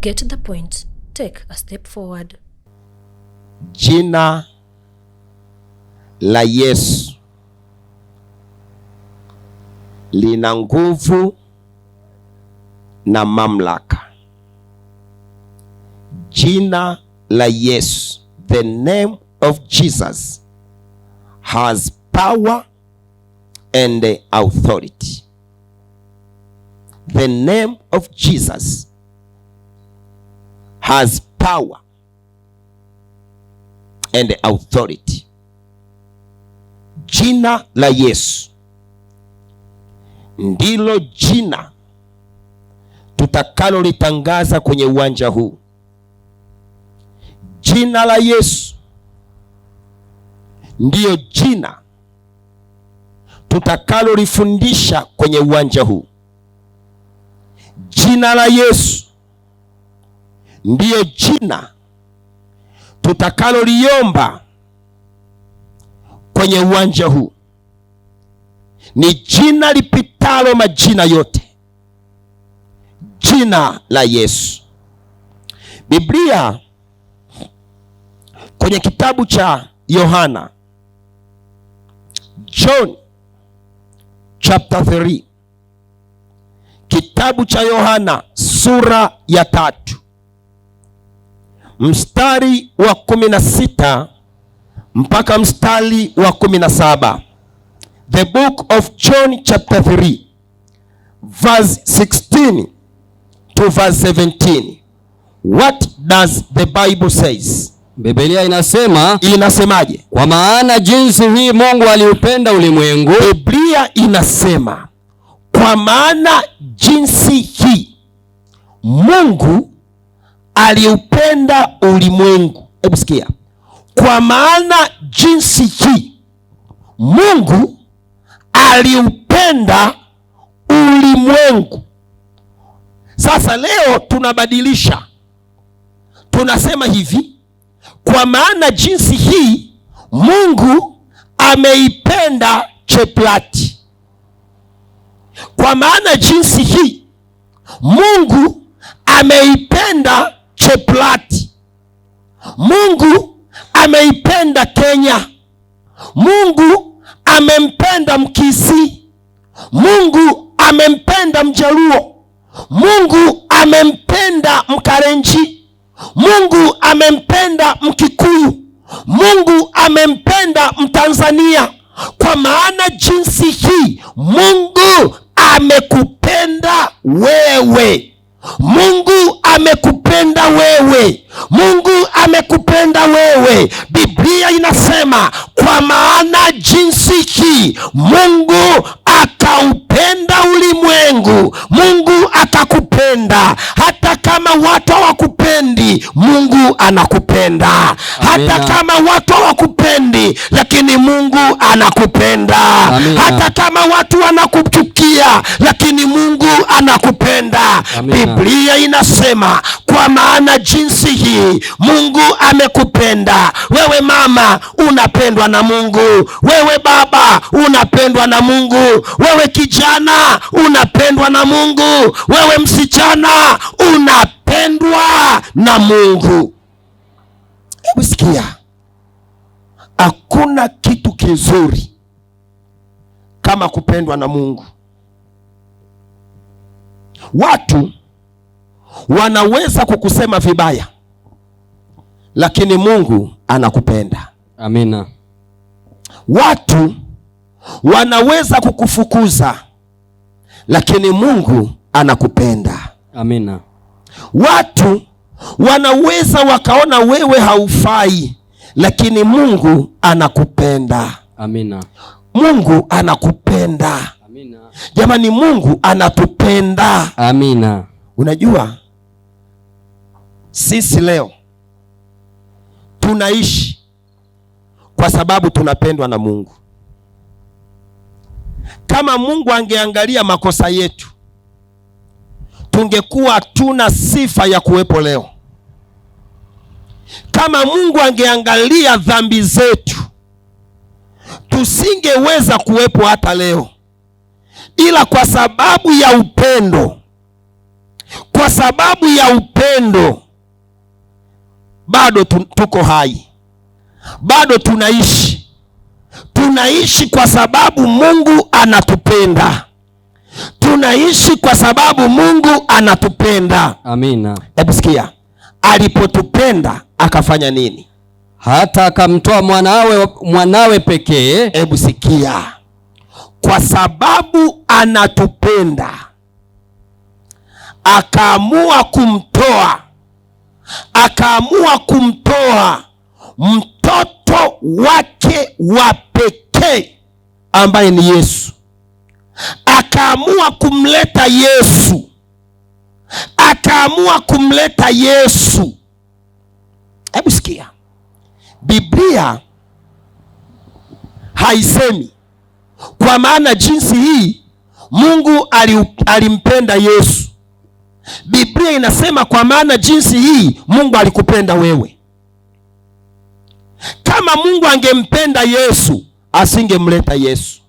Get the point. Take a step forward. Jina la Yesu lina nguvu na mamlaka. Jina la Yesu, the name of Jesus, has power and authority. The name of Jesus has power and authority. Jina la Yesu ndilo jina tutakalo litangaza kwenye uwanja huu. Jina la Yesu ndiyo jina tutakalo lifundisha kwenye uwanja huu. Jina la Yesu ndiyo jina tutakalo liomba kwenye uwanja huu. Ni jina lipitalo majina yote. Jina la Yesu. Biblia kwenye kitabu cha Yohana, John chapter 3, kitabu cha Yohana sura ya 3 mstari wa 16 mpaka mstari wa 17. The book of John chapter 3 verse 16 to verse 17. What does the Bible says? Biblia inasemaje? Kwa maana jinsi hii Mungu aliupenda ulimwengu. Biblia inasema kwa maana jinsi hii Mungu aliupenda ulimwengu. Hebu sikia. Kwa maana jinsi hii Mungu aliupenda ulimwengu. Sasa leo tunabadilisha. Tunasema hivi, kwa maana jinsi hii Mungu ameipenda Cheplati. Kwa maana jinsi hii Mungu ameipenda Cheplati. Mungu ameipenda Kenya. Mungu amempenda Mkisi. Mungu amempenda Mjaluo. Mungu amempenda Mkarenji. Mungu amempenda Mkikuyu. Mungu amempenda Mtanzania. Kwa maana jinsi hii Mungu amekupenda wewe. Mungu amekupenda wewe. Mungu amekupenda wewe. Biblia inasema kwa maana jinsi hii Mungu akaupenda ulimwengu. Mungu akakupenda. Hata kama watu hawakupendi, Mungu anakupenda. Hata kama watu hawakupendi, lakini Mungu anakupenda. Amina. Hata kama watu wanakuchukia, lakini Mungu anakupenda. Amina. Biblia inasema kwa maana jinsi hii Mungu amekupenda. Wewe mama unapendwa na Mungu. Wewe baba unapendwa na Mungu. Wewe kijana unapendwa na Mungu. Wewe msichana unapendwa na Mungu. Hebu sikia. Hakuna kitu kizuri kama kupendwa na Mungu. Watu wanaweza kukusema vibaya, lakini Mungu anakupenda. Amina. Watu wanaweza kukufukuza, lakini Mungu anakupenda. Amina. Watu wanaweza wakaona wewe haufai, lakini Mungu anakupenda. Amina. Mungu anakupenda. Amina. Jamani, Mungu anatupenda. Amina. Unajua sisi leo tunaishi kwa sababu tunapendwa na Mungu. Kama Mungu angeangalia makosa yetu, tungekuwa tuna sifa ya kuwepo leo. Kama Mungu angeangalia dhambi zetu, tusingeweza kuwepo hata leo. Ila kwa sababu ya upendo, kwa sababu ya ya upendo, bado tuko hai, bado tunaishi. Tunaishi kwa sababu Mungu anatupenda. Tunaishi kwa sababu Mungu anatupenda. Amina. Hebu sikia, alipotupenda akafanya nini? Hata akamtoa mwanawe pekee. Hebu sikia, kwa sababu anatupenda akaamua kumtoa mtoto wake wa pekee ambaye ni Yesu. Akaamua kumleta Yesu. Hebu sikia, Biblia haisemi kwa maana jinsi hii Mungu alimpenda Yesu. Biblia inasema kwa maana jinsi hii Mungu alikupenda wewe. Kama Mungu angempenda Yesu, asingemleta Yesu.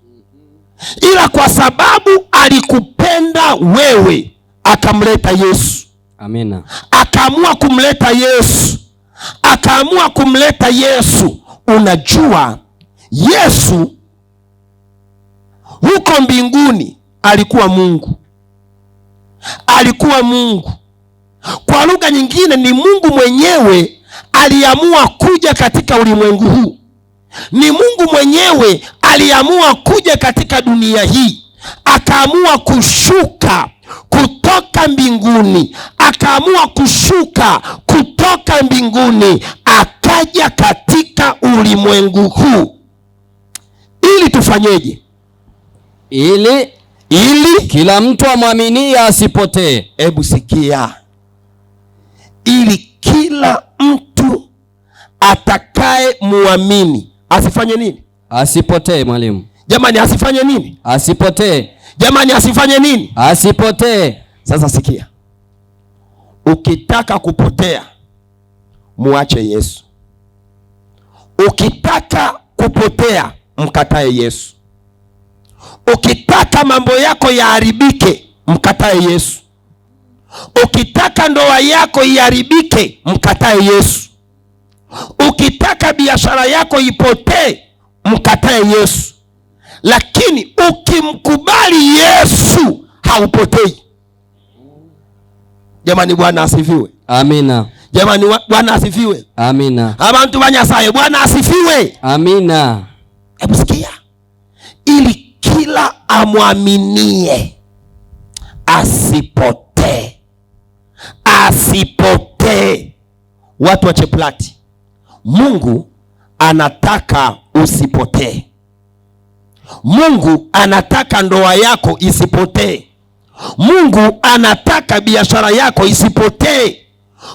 Ila kwa sababu alikupenda wewe, akamleta Yesu. Amina. Akaamua kumleta Yesu. Unajua, Yesu huko mbinguni alikuwa Mungu. Kwa lugha nyingine, ni Mungu mwenyewe aliamua kuja katika ulimwengu huu. Ni Mungu mwenyewe aliamua kuja katika dunia hii. Akaamua kushuka kutoka mbinguni. Akaja katika ulimwengu huu. Ili tufanyeje? Ili kila mtu amwaminie asipotee. Hebu sikia, ili kila mtu atakaye muamini asifanye nini? Asipotee. Mwalimu, jamani, asifanye nini? Asipotee. Jamani, asifanye nini? Asipotee. Sasa sikia, ukitaka kupotea, muache Yesu. Ukitaka kupotea, mkatae Yesu. Ukitaka mambo yako yaharibike, mkatae Yesu. Ukitaka ndoa yako iharibike, mkatae Yesu. Ukitaka biashara yako ipotee, mkatae Yesu. Lakini ukimkubali Yesu, haupotei. Jamani, Bwana asifiwe. Amina. Jamani, Bwana asifiwe. Amina. Abantu banyasaye, Bwana asifiwe. Amina. Hebu sikia, ili kila amwaminie asipotee. Watu wa Cheplati, Mungu anataka usipotee. Mungu anataka ndoa yako isipotee. Mungu anataka biashara yako isipotee.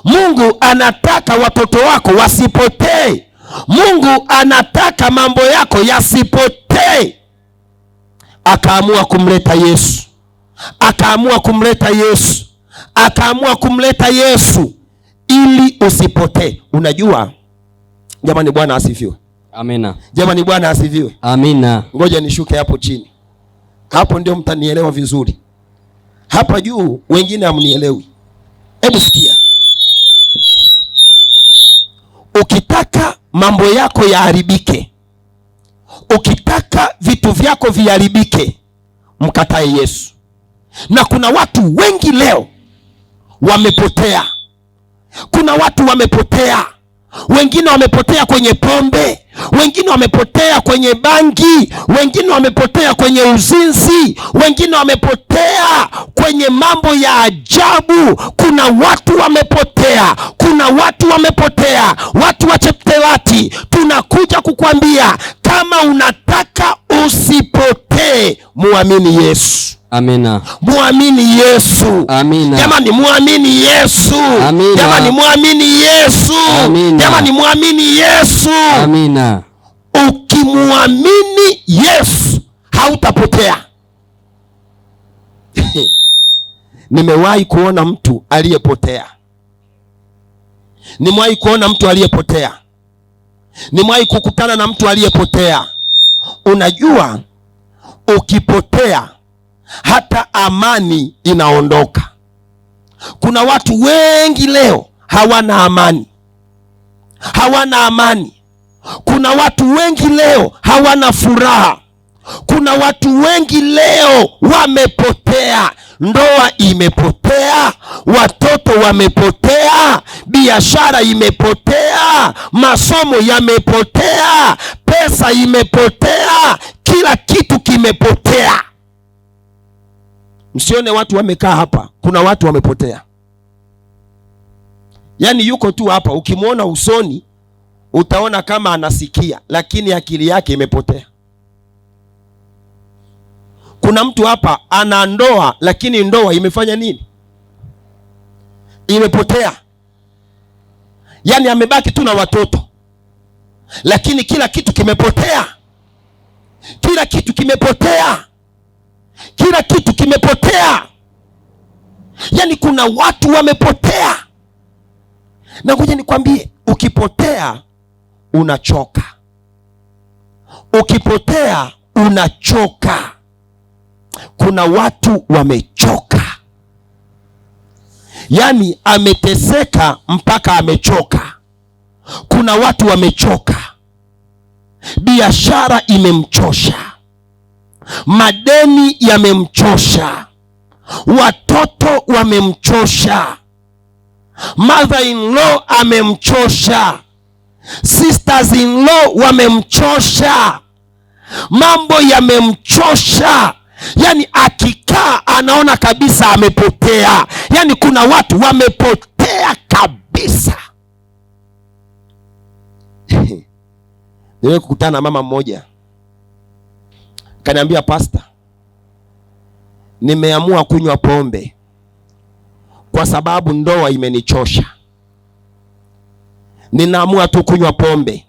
Mungu anataka watoto wako wasipotee. Mungu anataka mambo yako yasipotee. Akaamua kumleta Yesu ili usipotee. Unajua, jamani, Bwana asifiwe. Amina. Jamani, Bwana asifiwe. Amina. Ngoja nishuke hapo chini, hapo ndio mtanielewa vizuri. Hapa juu wengine hamnielewi. Hebu sikia, ukitaka mambo yako yaharibike, ukitaka vitu vyako viharibike, mkatae Yesu. Na kuna watu wengi leo wamepotea. Wengine wamepotea kwenye pombe, wengine wamepotea kwenye bangi, wengine wamepotea kwenye uzinzi, wengine wamepotea kwenye mambo ya ajabu. Kuna watu wamepotea. Watu wa Cheptewati, tunakuja kukwambia, kama unataka usipotee, muamini Yesu. Amina. Muamini Yesu. Amina. Jamani, muamini Yesu. Amina. Jamani, muamini Yesu. Amina. Jamani, muamini Yesu. Amina. Ukimuamini Yesu, hautapotea. Nimewahi kuona mtu aliyepotea. Nimewahi kukutana na mtu aliyepotea. Unajua, ukipotea hata amani inaondoka. Kuna watu wengi leo hawana amani. Hawana amani. Kuna watu wengi leo hawana furaha. Kuna watu wengi leo wamepotea. Ndoa imepotea, watoto wamepotea, biashara imepotea, masomo yamepotea, pesa imepotea, kila kitu kimepotea. Msione watu wamekaa hapa, kuna watu wamepotea. Yaani yuko tu hapa, ukimwona usoni utaona kama anasikia, lakini akili yake imepotea. Kuna mtu hapa ana ndoa, lakini ndoa imefanya nini? Imepotea. Yaani amebaki tu na watoto, lakini kila kitu kimepotea. Kila kitu kimepotea. Kila kitu kimepotea. Yaani kuna watu wamepotea. Na ngoja nikwambie, ukipotea unachoka. Ukipotea unachoka. Kuna watu wamechoka. Yaani ameteseka mpaka amechoka. Kuna watu wamechoka. Biashara imemchosha. Madeni yamemchosha. Watoto wamemchosha. Mother in law amemchosha. Sisters in law wamemchosha. Mambo yamemchosha. Yaani akikaa anaona kabisa amepotea. Yaani kuna watu wamepotea kabisa. Niwe kukutana na mama mmoja, kaniambia, pastor, nimeamua kunywa pombe kwa sababu ndoa imenichosha. Ninaamua tu kunywa pombe.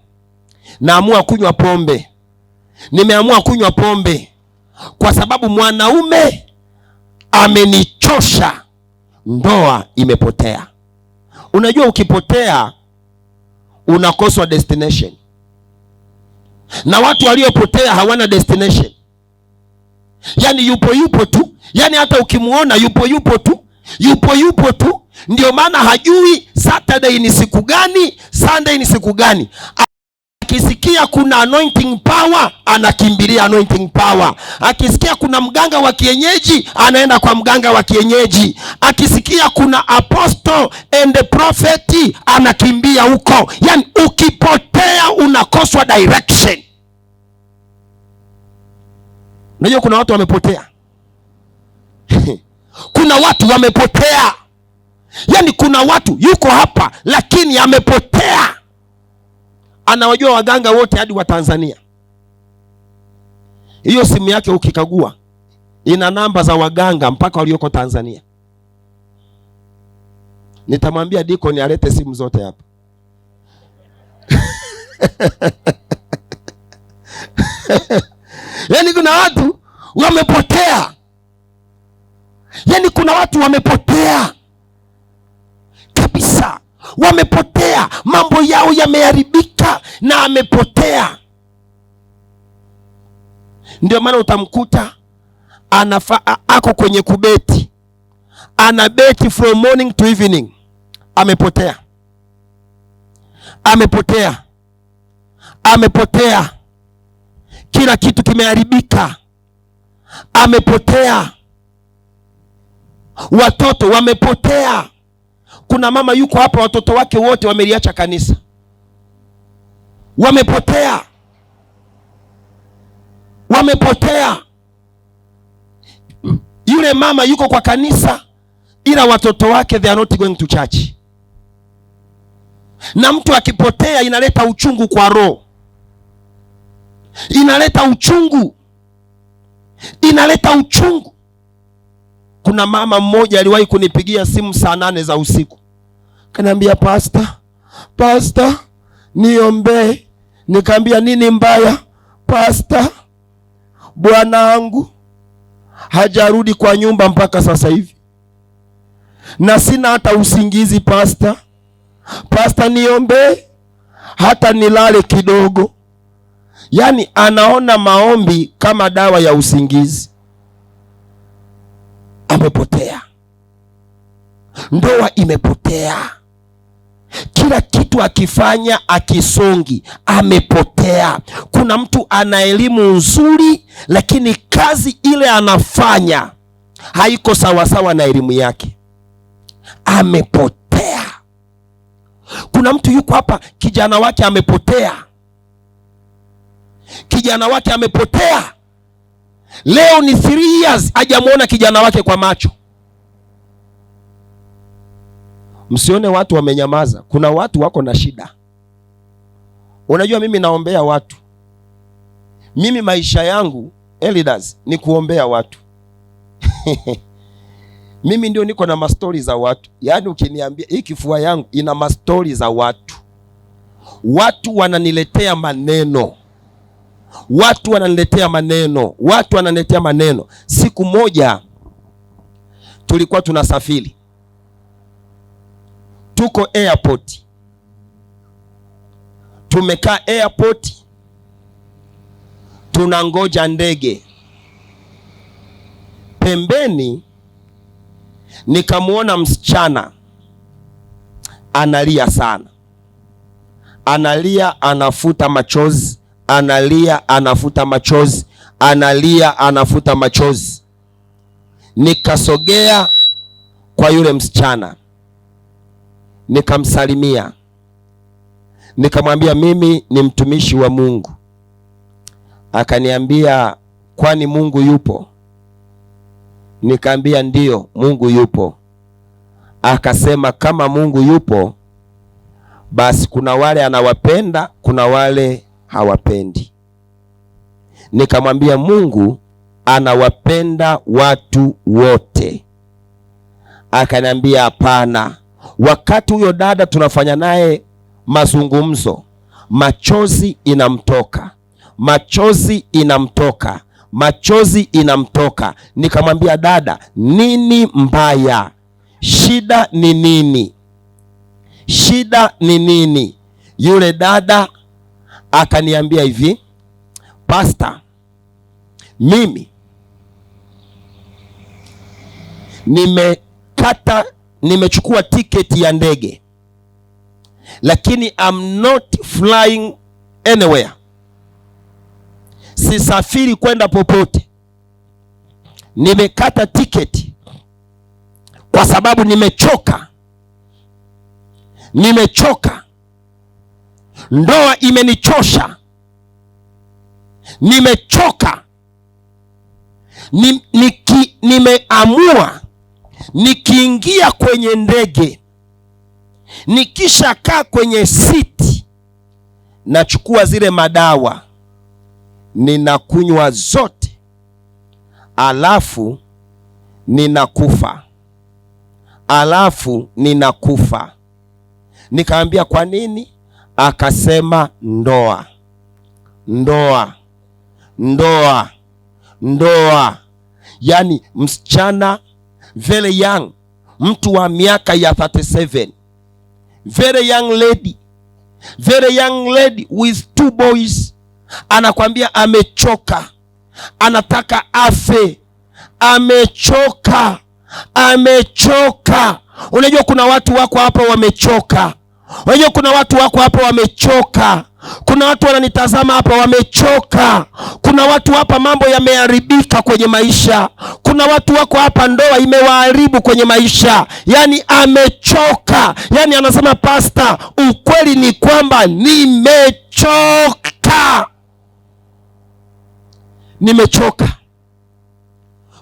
Naamua kunywa pombe. Nimeamua kunywa pombe kwa sababu mwanaume amenichosha. Ndoa imepotea. Unajua ukipotea unakoswa destination. Na watu waliopotea hawana destination. Yaani yupo tu. Yaani hata ukimuona yupo tu. Yupo tu. Ndio maana hajui Saturday ni siku gani, Sunday ni siku gani. Akisikia kuna anointing power, anakimbilia anointing power. Akisikia kuna mganga wa kienyeji, anaenda kwa mganga wa kienyeji. Akisikia kuna apostle and the prophet, anakimbia huko. Yaani ukipotea unakoswa direction. Unajua kuna watu wamepotea. Kuna watu wamepotea. Yaani kuna watu yuko hapa lakini amepotea. Anawajua waganga wote hadi wa Tanzania. Hiyo simu yake ukikagua ina namba za waganga mpaka walioko Tanzania. Nitamwambia Deacon alete simu zote hapa. Yaani kuna watu wamepotea. Yaani kuna watu wamepotea kabisa. Wamepotea. Mambo yao yameharibika na amepotea. Ndio maana utamkuta ako kwenye kubeti. Anabeti from morning to evening. Amepotea. Amepotea. Amepotea. Kila kitu kimeharibika. Amepotea. Watoto wamepotea. Kuna mama yuko hapa, watoto wake wote wameliacha kanisa. Wamepotea. Wamepotea. Yule mama yuko kwa kanisa ila watoto wake they are not going to church. Na mtu akipotea inaleta uchungu kwa roho. Inaleta uchungu. Inaleta uchungu. Kuna mama mmoja aliwahi kunipigia simu saa 8 za usiku. Kaniambia, pastor, niombe. Nikamwambia, nini mbaya? Pastor, bwana wangu hajarudi kwa nyumba mpaka sasa hivi. Na sina hata usingizi pastor. Pastor, niombe hata nilale kidogo. Yaani anaona maombi kama dawa ya usingizi. Amepotea. Ndoa imepotea. Kila kitu akifanya akisongi, amepotea. Kuna mtu ana elimu nzuri, lakini kazi ile anafanya haiko sawasawa na elimu yake, amepotea. Kuna mtu yuko hapa, kijana wake amepotea. Kijana wake amepotea. Leo ni 3 years hajamuona kijana wake kwa macho. Msione watu wamenyamaza. Kuna watu wako na shida. Unajua mimi naombea watu. Mimi maisha yangu elders ni kuombea watu. Mimi ndio niko na mastori za watu. Yaani ukiniambia hii kifua yangu ina mastori za watu. Watu wananiletea maneno. Watu wananiletea maneno. Watu wananiletea maneno. Siku moja tulikuwa tunasafiri. Tuko airport. Tumekaa airport. Tunangoja ndege. Pembeni nikamuona msichana analia sana. Analia, anafuta machozi. Analia, anafuta machozi. Analia, anafuta machozi. Nikasogea kwa yule msichana. Nikamsalimia. Nikamwambia mimi ni mtumishi wa Mungu. Akaniambia kwani Mungu yupo? Nikamwambia ndio, Mungu yupo. Akasema kama Mungu yupo, basi kuna wale anawapenda, kuna wale hawapendi. Nikamwambia Mungu anawapenda watu wote. Akaniambia hapana. Wakati huyo dada tunafanya naye mazungumzo, machozi inamtoka. Machozi inamtoka. Machozi inamtoka. Nikamwambia dada, nini mbaya? Shida ni nini? Shida ni nini? Yule dada akaniambia hivi, Pastor, mimi nimechukua tiketi ya ndege, lakini I'm not flying anywhere. Sisafiri kwenda popote. Nimekata tiketi kwa sababu nimechoka. Nimechoka. Ndoa imenichosha. Nimechoka. Nimeamua nikiingia kwenye ndege, nikisha kaa kwenye siti, nachukua zile madawa, ninakunywa zote, alafu ninakufa. Nikamwambia kwa nini? Akasema ndoa. Yani msichana very young, mtu wa miaka ya 37, very young lady with 2 boys, anakwambia amechoka, anataka afe, amechoka. Unajua kuna watu wako hapa wamechoka. Kuna watu wananitazama hapa wamechoka. Kuna watu hapa mambo yameharibika kwenye maisha. Kuna watu wako hapa ndoa imewaharibu kwenye maisha. Yani amechoka. Yani anasema Pastor, ukweli ni kwamba nimechoka.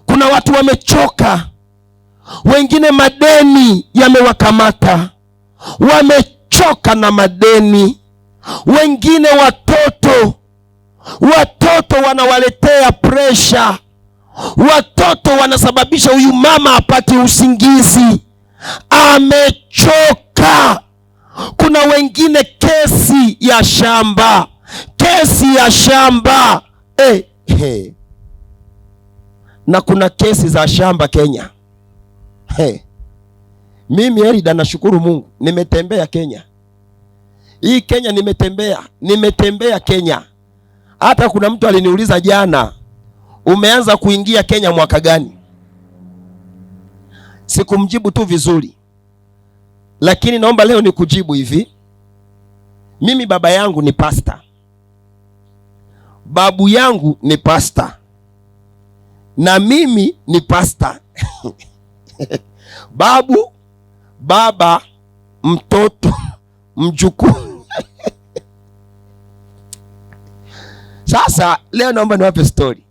Kuna watu wamechoka. Wengine madeni yamewakamata. Wamechoka na madeni. Wengine watoto wanawaletea pressure. Watoto wanasababisha huyu mama apate usingizi. Amechoka. Kuna wengine kesi ya shamba. Na kuna kesi za shamba Kenya. Mimi Elida nashukuru Mungu, nimetembea Kenya. Hii Kenya nimetembea Kenya. Hata kuna mtu aliniuliza jana, umeanza kuingia Kenya mwaka gani? Sikumjibu tu vizuri. Lakini naomba leo nikujibu hivi. Mimi baba yangu ni pasta, babu yangu ni pasta, na mimi ni pasta. Babu, baba, mtoto, mjukuu. Sasa leo naomba niwape story.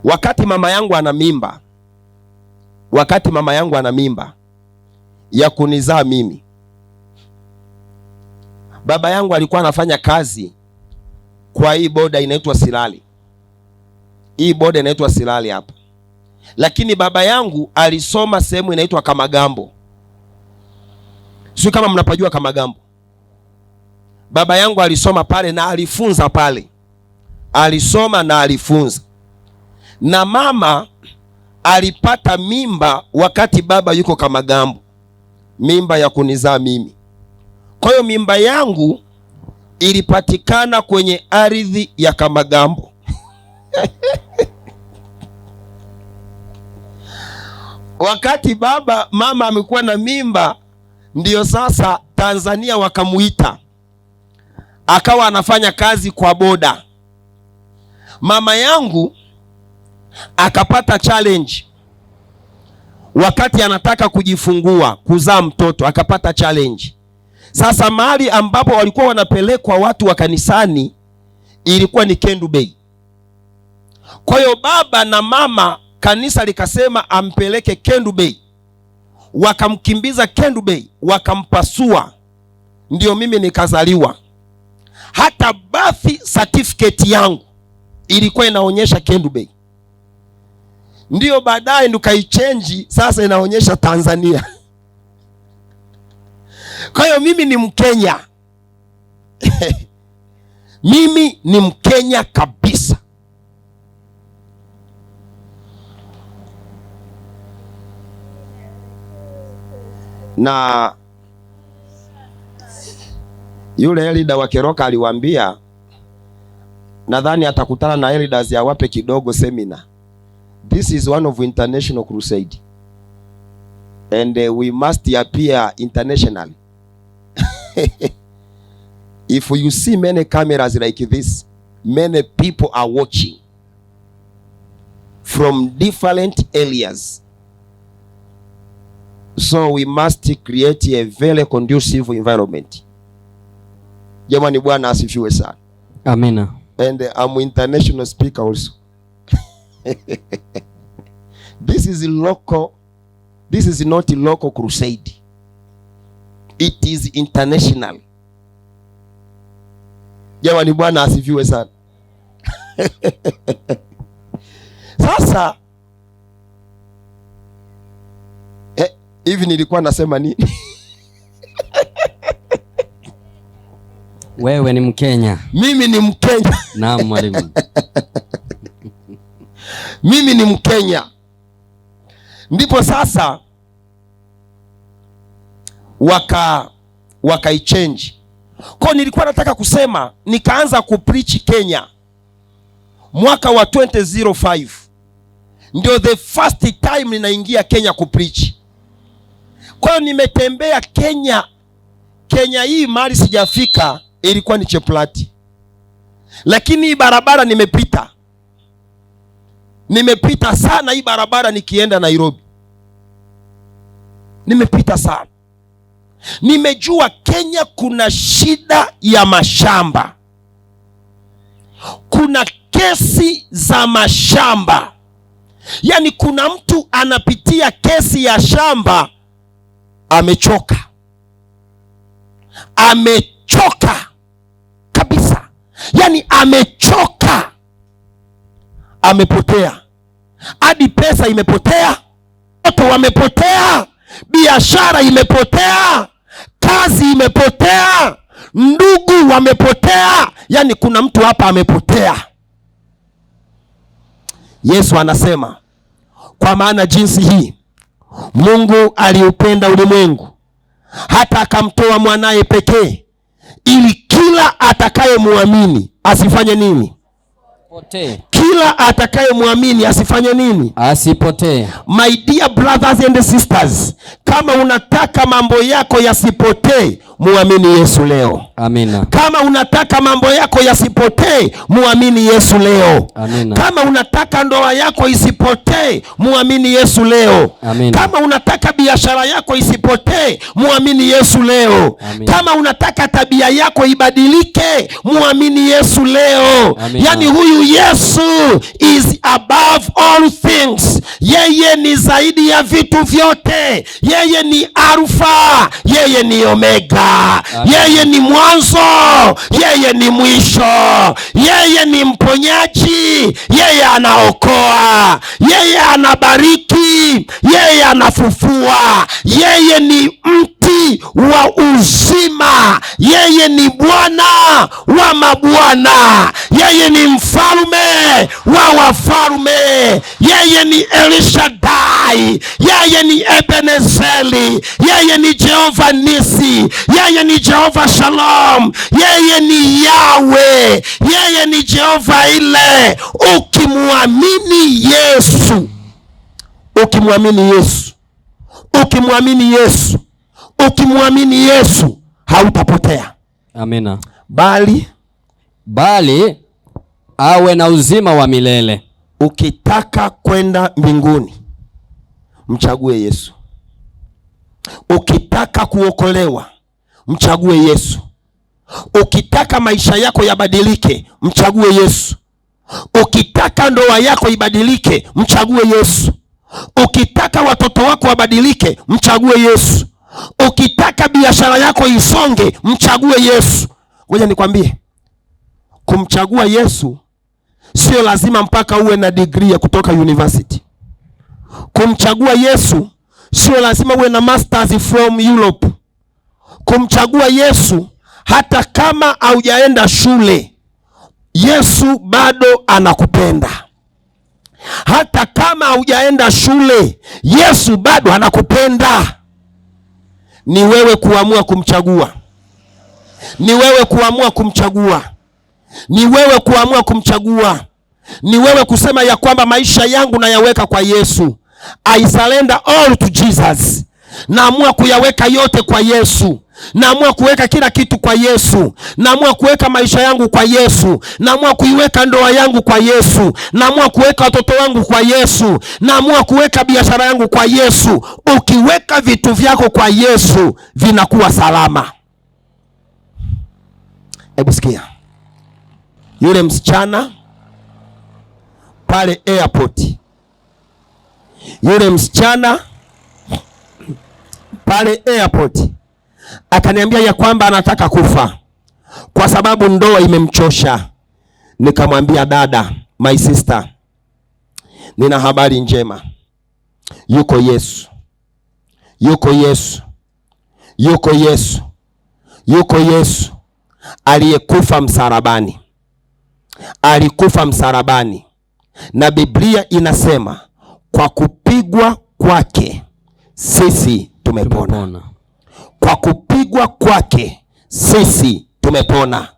Wakati mama yangu ana mimba ya kunizaa mimi, baba yangu alikuwa anafanya kazi kwa hii boda inaitwa Silali. Hii boda inaitwa Silali hapa. Lakini baba yangu alisoma sehemu inaitwa Kamagambo. Sio kama mnapajua Kamagambo. Baba yangu alisoma pale na alifunza pale. Alisoma na alifunza. Na mama alipata mimba wakati baba yuko Kamagambo. Mimba ya kunizaa mimi. Kwa hiyo mimba yangu ilipatikana kwenye ardhi ya Kamagambo. Wakati mama amekuwa na mimba, ndio sasa Tanzania wakamuita, akawa anafanya kazi kwa boda. Mama yangu akapata challenge wakati anataka kujifungua, kuzaa mtoto, akapata challenge. Sasa mahali ambapo walikuwa wanapelekwa watu wa kanisani ilikuwa ni Kendu Bay. Kwa hiyo baba na mama, kanisa likasema ampeleke Kendu Bay. Wakamkimbiza Kendu Bay, wakampasua. Ndio mimi nikazaliwa. Hata birth certificate yangu ilikuwa inaonyesha Kendu Bay. Ndio baadaye nikaichange, sasa inaonyesha Tanzania. Kwa hiyo mimi ni Mkenya. Mimi ni Mkenya kabisa. Na yule elida wa Keroka aliwaambia, nadhani atakutana na elders ya wape kidogo seminar. This is one of international crusade. And we must appear internationally. If you see many cameras like this, many people are watching from different areas. So we must create a very conducive environment. Jamani, Bwana asifiwe sana. Amina. And I'm international speaker also. This is local. This is not a local crusade. It is international. Jamani, Bwana asifiwe sana. Sasa hivi nilikuwa nasema nini? Wewe ni Mkenya. Mimi ni Mkenya. Naam mwalimu. Mimi ni Mkenya. Ndipo sasa wakaichange. Kwa nilikuwa nataka kusema, nikaanza kupreach Kenya mwaka wa 2005. Ndio the first time ninaingia Kenya kupreach. Kwa hiyo nimetembea Kenya. Kenya hii mahali sijafika ilikuwa ni Cheplati. Lakini hii barabara nimepita. Nimepita sana hii barabara nikienda Nairobi. Nimepita sana. Nimejua Kenya kuna shida ya mashamba. Kuna kesi za mashamba. Yaani kuna mtu anapitia kesi ya shamba, amechoka. Amechoka kabisa. Yaani amechoka. Amepotea. Hadi pesa imepotea. Watu wamepotea. Biashara imepotea. Kazi imepotea. Ndugu wamepotea. Yaani kuna mtu hapa amepotea. Yesu anasema, kwa maana jinsi hii Mungu aliupenda ulimwengu hata akamtoa mwanaye pekee, ili kila atakayemuamini asifanye nini? Kila atakayemwamini asifanye nini? Asipotee. My dear brothers and sisters, kama unataka mambo yako yasipotee, muamini Yesu leo. Amina. Kama unataka mambo yako yasipotee, muamini Yesu leo. Amina. Kama unataka ndoa yako isipotee, muamini Yesu leo. Amina. Kama unataka biashara yako isipotee, muamini Yesu leo. Amina. Kama unataka tabia yako ibadilike, muamini Yesu leo. Amina. Yani huyu Yesu is above all things. Yeye ni zaidi ya vitu vyote. Yeye ni Alfa, yeye ni Omega. Yeye ni mwanzo, yeye ni mwisho. Yeye ni mponyaji, yeye anaokoa, yeye anabariki, yeye anafufua. Yeye ni mti wa uzima, yeye ni Bwana wa mabwana, yeye ni mfalme wa wafalme, yeye ni Elishadai, yeye ni Ebenezeli, yeye ni Jehova Nisi, yeye ni Jehova Shalom, yeye ni Yahweh, yeye ni Jehova ile. Ukimwamini Yesu, ukimwamini Yesu, ukimwamini Yesu, ukimwamini Yesu, hautapotea. Amina. Bali awe na uzima wa milele. Ukitaka kwenda mbinguni, mchague Yesu. Ukitaka kuokolewa, mchague Yesu. Ukitaka maisha yako yabadilike, mchague Yesu. Ukitaka ndoa yako ibadilike, mchague Yesu. Ukitaka watoto wako wabadilike, mchague Yesu. Ukitaka biashara yako isonge, mchague Yesu. Ngoja nikwambie, kumchagua Yesu sio lazima mpaka uwe na degree ya kutoka university. Kumchagua Yesu sio lazima uwe na masters from Europe. Kumchagua Yesu hata kama haujaenda shule, Yesu bado anakupenda. Hata kama haujaenda shule, Yesu bado anakupenda. Ni wewe kuamua kumchagua. Ni wewe kuamua kumchagua. Ni wewe kuamua kumchagua. Ni wewe kusema ya kwamba maisha yangu nayaweka kwa Yesu. I surrender all to Jesus. Naamua kuyaweka yote kwa Yesu. Naamua kuweka kila kitu kwa Yesu. Naamua kuweka maisha yangu kwa Yesu. Naamua kuiweka ndoa yangu kwa Yesu. Naamua kuweka watoto wangu kwa Yesu. Naamua kuweka biashara yangu kwa Yesu. Ukiweka vitu vyako kwa Yesu, vinakuwa salama. Hebu sikia. Yule msichana pale airport. Yule msichana pale airport akaniambia ya kwamba anataka kufa kwa sababu ndoa imemchosha. Nikamwambia, dada, my sister, nina habari njema. Yuko Yesu. Yuko Yesu. Yuko Yesu. Yuko Yesu aliyekufa msalabani. Alikufa msalabani. Na Biblia inasema kwa kupigwa kwake sisi tumepona. Kwa kupigwa kwake sisi tumepona.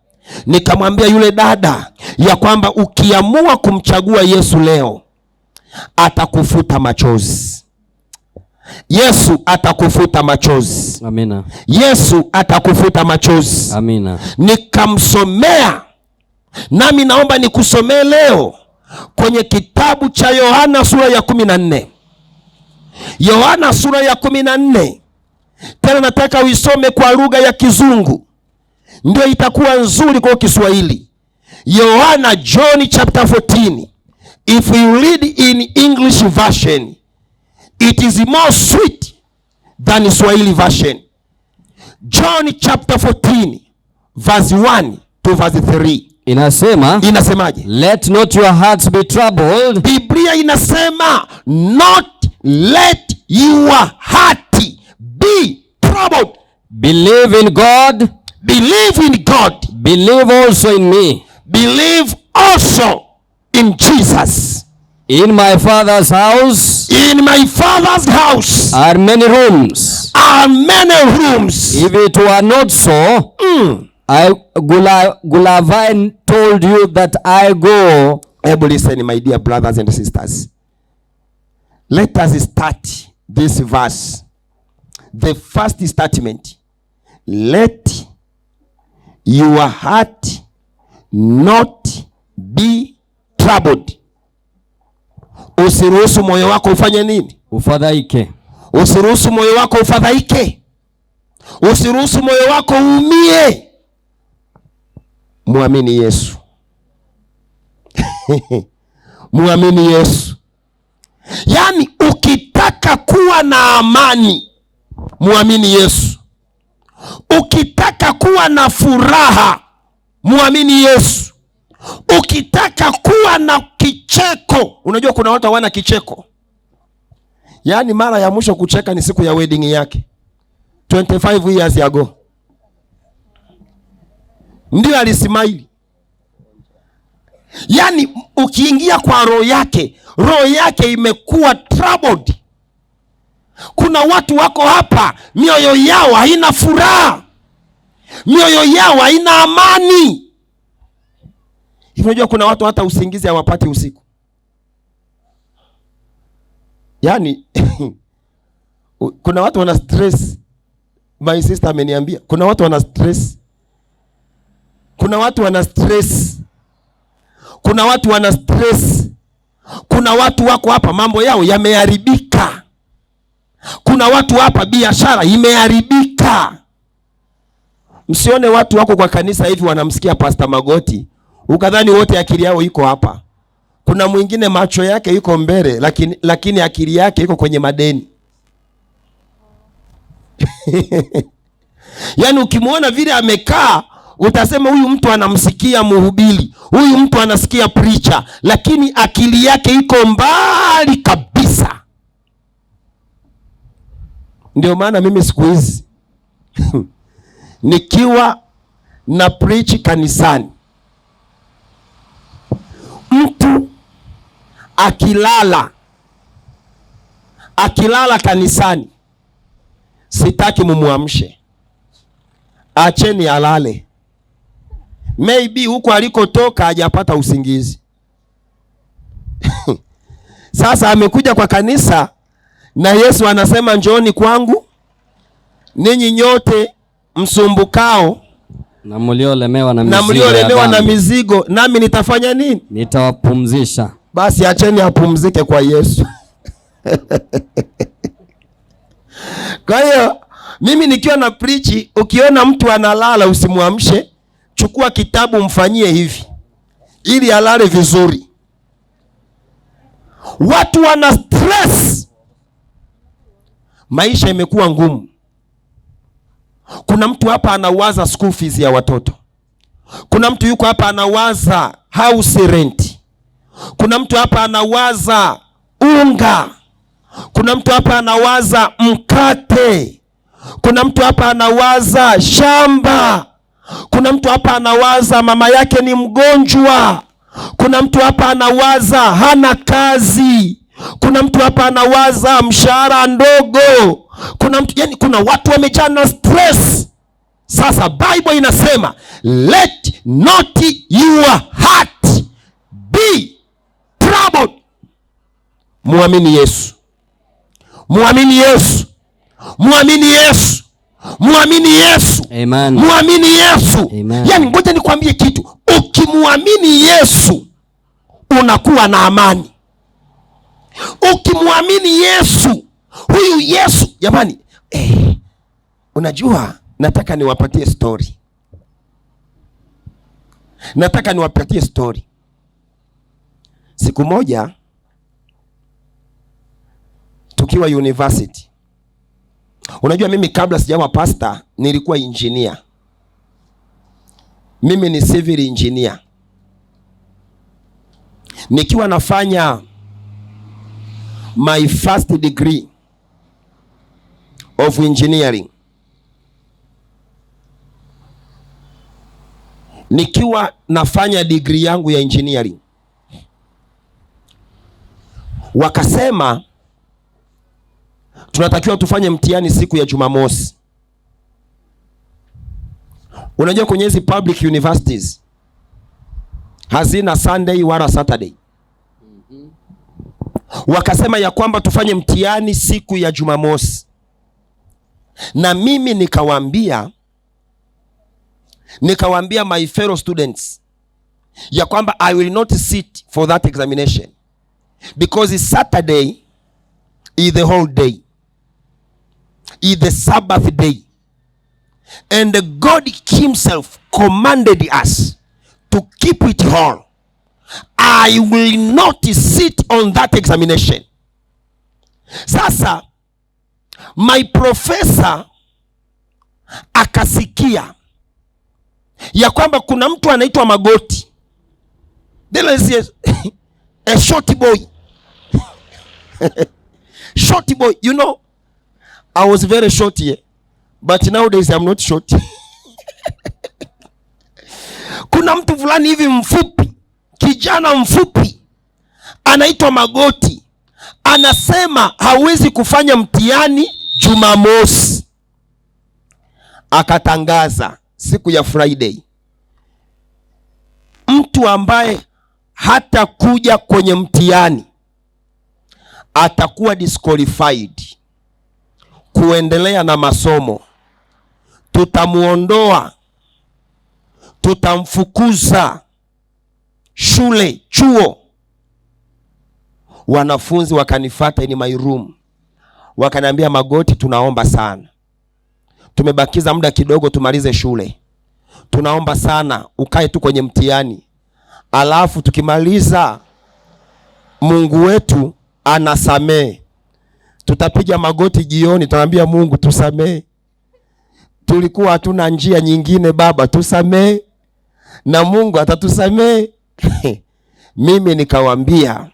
Nikamwambia yule dada ya kwamba ukiamua kumchagua Yesu leo, atakufuta machozi. Yesu atakufuta machozi. Amina. Yesu atakufuta machozi. Amina. Nikamsomea, nami naomba nikusomee leo kwenye kitabu cha Yohana sura ya 14. Yohana sura ya 14. Tena nataka uisome kwa lugha ya Kizungu, ndio itakuwa nzuri kwa Kiswahili. Yohana, John chapter 14. If you read in English version, it is more sweet than Swahili version. John chapter 14 verse 1 to verse 3. Inasemaje? Let not your hearts be troubled. Biblia inasema not let your heart be troubled. Believe in God. Believe in God. Believe also in me. Believe also in Jesus. In my Father's house. In my Father's house are many rooms. Are many rooms. If it were not so, Gulavai told you that I go. Listen, my dear brothers and sisters. Let us start this verse. The first statement. Let your heart not be troubled. Usiruhusu moyo wako ufanye nini? Ufadhaike. Usiruhusu moyo wako ufadhaike. Usiruhusu moyo wako uumie. Muamini Yesu. Muamini Yesu. Yaani ukitaka kuwa na amani, muamini Yesu. Ukitaka kuwa na furaha, muamini Yesu. Ukitaka kuwa na kicheko, unajua kuna watu hawana kicheko. Yaani mara ya mwisho kucheka ni siku ya wedding yake 25 years ago. Ndio alismile. Yaani ukiingia kwa roho yake imekuwa troubled. Kuna watu wako hapa, mioyo yao haina furaha. Mioyo yao haina amani. Unajua kuna watu hata usingizi hawapati usiku. Yaani kuna watu wana stress. My sister ameniambia kuna watu wana stress. Kuna watu wana stress. Kuna watu wana stress. Kuna watu wako hapa mambo yao yameharibika. Kuna watu hapa biashara imeharibika. Msione watu wako kwa kanisa hivi wanamsikia Pastor Magoti ukadhani wote akili yao iko hapa. Kuna mwingine macho yake yuko mbele lakini akili yake iko kwenye madeni. Yaani ukimwona vile amekaa utasema huyu mtu anamsikia mhubiri, huyu mtu anasikia preacher, lakini akili yake iko mbali kabisa. Ndio maana mimi siku hizi nikiwa na preach kanisani, mtu akilala kanisani, sitaki mumuamshe. Acheni alale. Maybe huko alikotoka hajapata usingizi. Sasa amekuja kwa kanisa na Yesu anasema njooni kwangu ninyi nyote msumbukao na mliolemewa na mizigo, nami nitafanya nini? Nitawapumzisha. Basi acheni apumzike kwa Yesu. Kwa hiyo mimi nikiwa na preach, ukiona mtu analala usimuamshe. Chukua kitabu mfanyie hivi ili alale vizuri. Watu wana stress. Maisha imekuwa ngumu. Kuna mtu hapa anawaza school fees ya watoto. Kuna mtu yuko hapa anawaza house rent. Kuna mtu hapa anawaza unga. Kuna mtu hapa anawaza mkate. Kuna mtu hapa anawaza shamba. Kuna mtu hapa anawaza mama yake ni mgonjwa. Kuna mtu hapa anawaza hana kazi. Kuna mtu hapa anawaza mshahara ndogo. Kuna watu wamejaa na stress. Sasa Bible inasema let not your heart be troubled. Muamini Yesu. Muamini Yesu. Muamini Yesu. Muamini Yesu. Amen. Muamini Yesu. Amen. Yaani ngoja nikwambie kitu. Ukimuamini Yesu unakuwa na amani. Ukimwamini Yesu, huyu Yesu, jamani, unajua nataka niwapatie story. Siku moja tukiwa university. Unajua mimi kabla sijawa pastor nilikuwa engineer. Mimi ni civil engineer. Nikiwa nafanya my first degree of engineering. Nikiwa nafanya degree yangu ya engineering, wakasema tunatakiwa tufanye mtihani siku ya Jumamosi. Unajua kwenye hizi public universities hazina Sunday wala Saturday. Wakasema ya kwamba tufanye mtihani siku ya Jumamosi. Na mimi nikawaambia my fellow students ya kwamba I will not sit for that examination because Saturday is the whole day, is the Sabbath day, and God himself commanded us to keep it whole. I will not sit on that examination. Sasa my professor akasikia ya kwamba kuna mtu anaitwa Magoti. There is a short boy. Short boy, you know, I was very short here, but nowadays I'm not short. Kuna mtu fulani hivi mfupi, kijana mfupi anaitwa Magoti. Anasema hawezi kufanya mtihani Jumamosi. Akatangaza siku ya Friday, mtu ambaye hata kuja kwenye mtihani atakuwa disqualified kuendelea na masomo. Tutamuondoa, tutamfukuza shule, chuo. Wanafunzi wakanifuata in my room, wakaniambia, Magoti, tunaomba sana, tumebakiza muda kidogo tumalize shule, tunaomba sana ukae tu kwenye mtihani, alafu tukimaliza Mungu wetu anasamee, tutapiga magoti jioni, tunaambia Mungu tusamee, tulikuwa hatuna njia nyingine Baba, tusamee na Mungu atatusamee. Mimi nikawaambia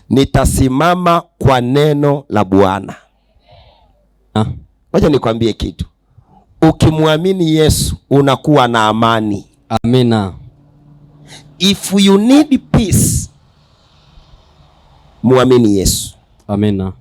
nitasimama kwa neno la Bwana. Wacha nikwambie kitu. Ukimwamini Yesu unakuwa na amani. Amina. If you need peace, muamini Yesu. Amina.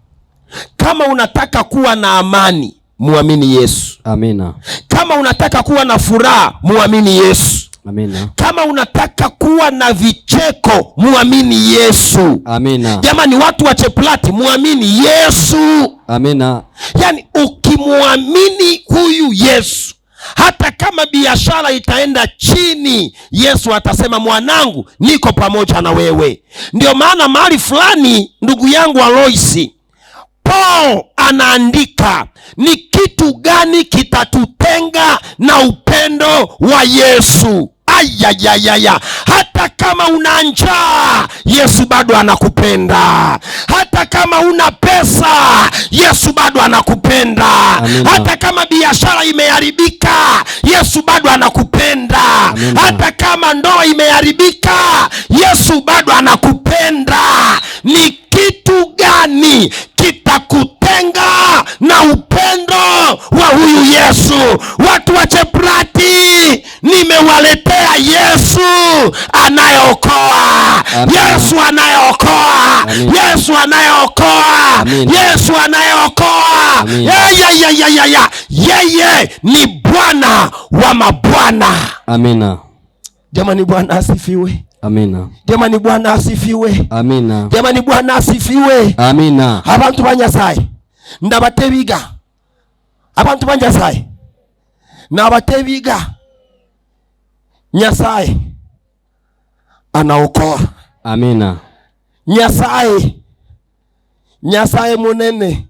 Kama unataka kuwa na amani, muamini Yesu. Amina. Kama unataka kuwa na furaha, muamini Yesu. Amina. Kama unataka kuwa na vicheko, muamini Yesu. Amina. Jamani, watu wa Cheplati, muamini Yesu. Amina. Yani ukimwamini huyu Yesu, hata kama biashara itaenda chini, Yesu atasema, mwanangu, niko pamoja na wewe. Ndio maana mahali fulani, ndugu yangu Aloisi, Paul anaandika, ni kitu gani kitatutenga na upendo wa Yesu? Ayayayaya. Hata kama una njaa, Yesu bado anakupenda. Hata kama una pesa, Yesu bado anakupenda. Amina. Hata kama biashara imeharibika, Yesu bado anakupenda. Amina. Hata kama ndoa imeharibika, Yesu bado anakupenda. Ni kitu gani kitakutenga na upendo wa huyu Yesu? Watu wa Cheplati, nimewaletea Yesu anayeokoa. Yesu anayeokoa. Yesu anayeokoa. Yesu anayeokoa. Yeye ni Bwana wa mabwana. Amina. Jamani, Bwana asifiwe. Amina. Jamani, Bwana asifiwe. Amina. Jamani, Bwana asifiwe. Amina. Abantu banyasaye ndabatebiga, abantu banyasaye nabatebiga, Nyasaye anaokoa. Amina. Nyasaye munene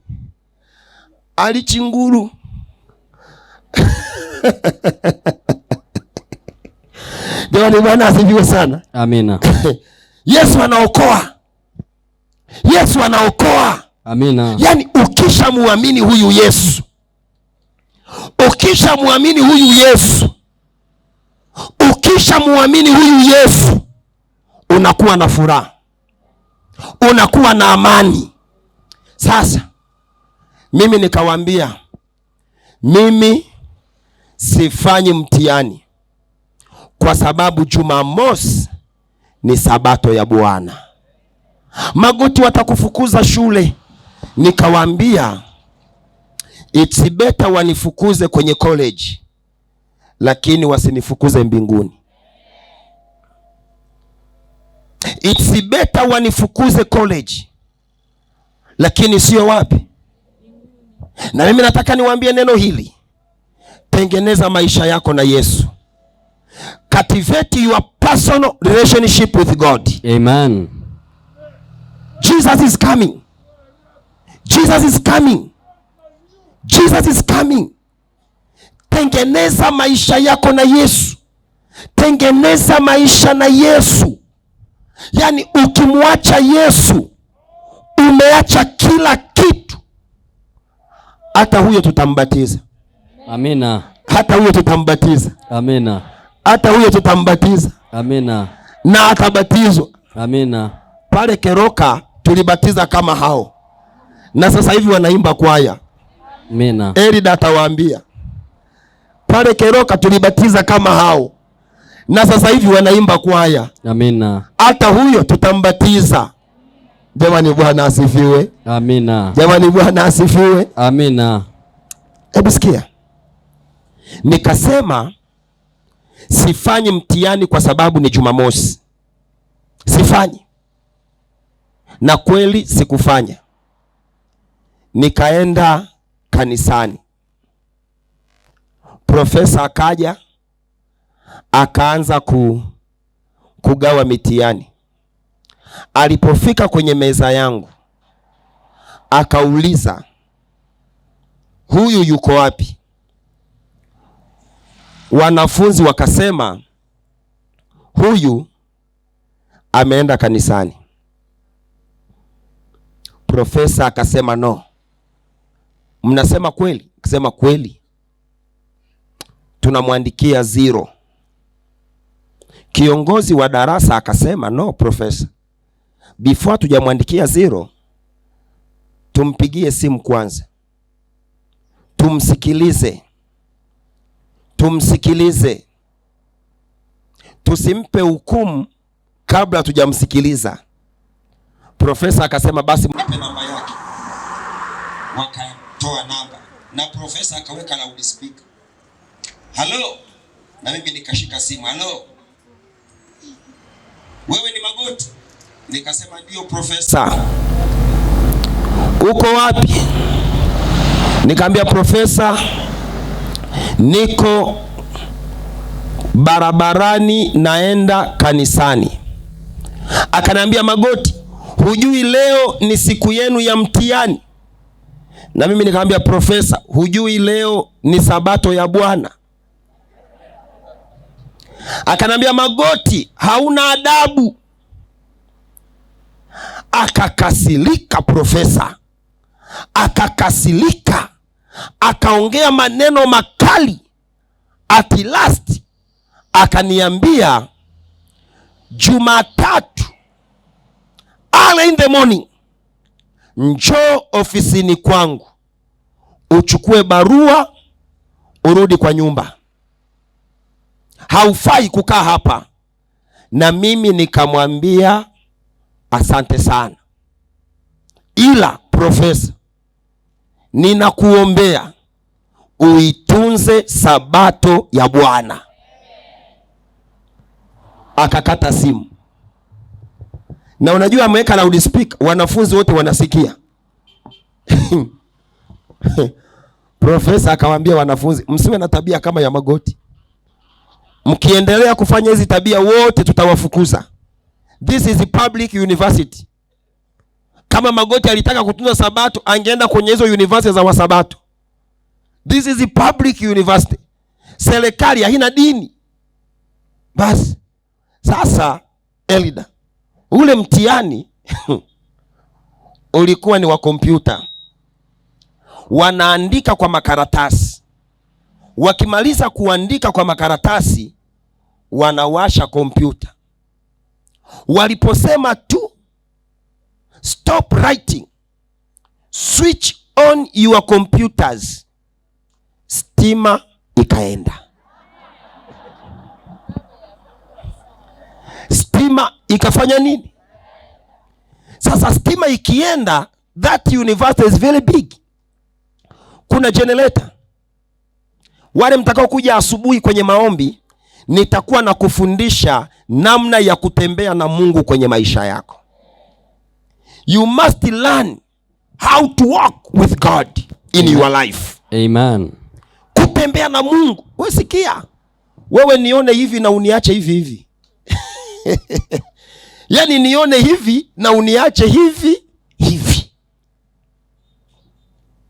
ali chinguru. Jamani, Bwana asifiwe sana. Amina. Yesu anaokoa. Yesu anaokoa. Amina. Yani ukishamuamini huyu Yesu, ukishamuamini huyu Yesu, ukishamuamini huyu Yesu, unakuwa na furaha, unakuwa na amani. Sasa mimi nikawaambia, mimi sifanyi mtihani kwa sababu Jumamosi ni sabato ya Bwana. Magoti watakufukuza shule. Nikawaambia it's better wanifukuze kwenye college lakini wasinifukuze mbinguni. It's better wanifukuze college, lakini sio wapi. Na mimi nataka niwaambie neno hili. Tengeneza maisha yako na Yesu. Cultivate your personal relationship with God. Amen. Jesus is coming. Jesus is coming. Jesus is coming. Tengeneza maisha yako na Yesu. Tengeneza maisha na Yesu. Yaani ukimwacha Yesu, umeacha kila kitu. Hata huyo tutambatiza. Amina. Hata huyo tutambatiza. Amina. Hata huyo tutambatiza. Amina. Na atabatizwa. Amina. Pale Keroka tulibatiza kama hao. Na sasa hivi wanaimba kwaya. Amina. Elida atawaambia. Pale Keroka tulibatiza kama hao. Na sasa hivi wanaimba kwaya. Amina. Hata huyo tutambatiza. Jamani, Bwana asifiwe. Amina. Jamani, Bwana asifiwe. Amina. Hebu sikia. Nikasema sifanyi mtihani kwa sababu ni Jumamosi. Sifanyi. Na kweli sikufanya. Nikaenda kanisani. Profesa akaja, akaanza kugawa mitihani. Alipofika kwenye meza yangu, akauliza, huyu yuko wapi? Wanafunzi wakasema, huyu ameenda kanisani. Profesa akasema, no. Mnasema kweli? Akasema kweli. Tunamwandikia 0. Kiongozi wa darasa akasema, no profesa, before tujamwandikia 0, tumpigie simu kwanza, tumsikilize, tusimpe hukumu kabla tujamsikiliza. Profesa akasema, basi mpe namba yake. Wakatoa namba na profesa akaweka loudspeaker. Halo, na mimi nikashika simu. Halo, wewe ni Magoti? Nikasema ndio profesa. Uko wapi? Nikamwambia profesa, niko barabarani naenda kanisani. Akaniambia, Magoti, hujui leo ni siku yenu ya mtihani? Na mimi nikamwambia, profesa, hujui leo ni sabato ya Bwana? Akanambia, Magoti, hauna adabu. Akakasilika profesa. Akakasilika. Akaongea maneno makali. At last akaniambia, Jumatatu early in the morning, njoo ofisini kwangu, uchukue barua, urudi kwa nyumba. Haufai kukaa hapa. Na mimi nikamwambia, asante sana, ila profesa, ninakuombea uitunze sabato ya Bwana. Akakata simu. Na unajua ameweka loudspeaker, wanafunzi wote wanasikia. Profesa akawaambia wanafunzi, msiwe na tabia kama ya Magoti. Mkiendelea kufanya hizi tabia wote tutawafukuza. This is a public university. Kama Magoti alitaka kutunza sabato, angeenda kwenye hizo university za wasabato. This is a public university. Serikali haina dini. Basi sasa Elida, ule mtihani ulikuwa ni wa kompyuta. Wanaandika kwa makaratasi. Wakimaliza kuandika kwa makaratasi, wanawasha kompyuta. Waliposema tu stop writing, switch on your computers, stima ikaenda. Stima ikafanya nini? Sasa stima ikienda, that university is very big. Kuna generator. Wale mtakao kuja asubuhi kwenye maombi, nitakuwa na kufundisha namna ya kutembea na Mungu kwenye maisha yako. You must learn how to walk with God in your life. Amen. Kutembea na Mungu. Wewe sikia. Wewe nione hivi na uniache hivi hivi. Yaani nione hivi na uniache hivi hivi.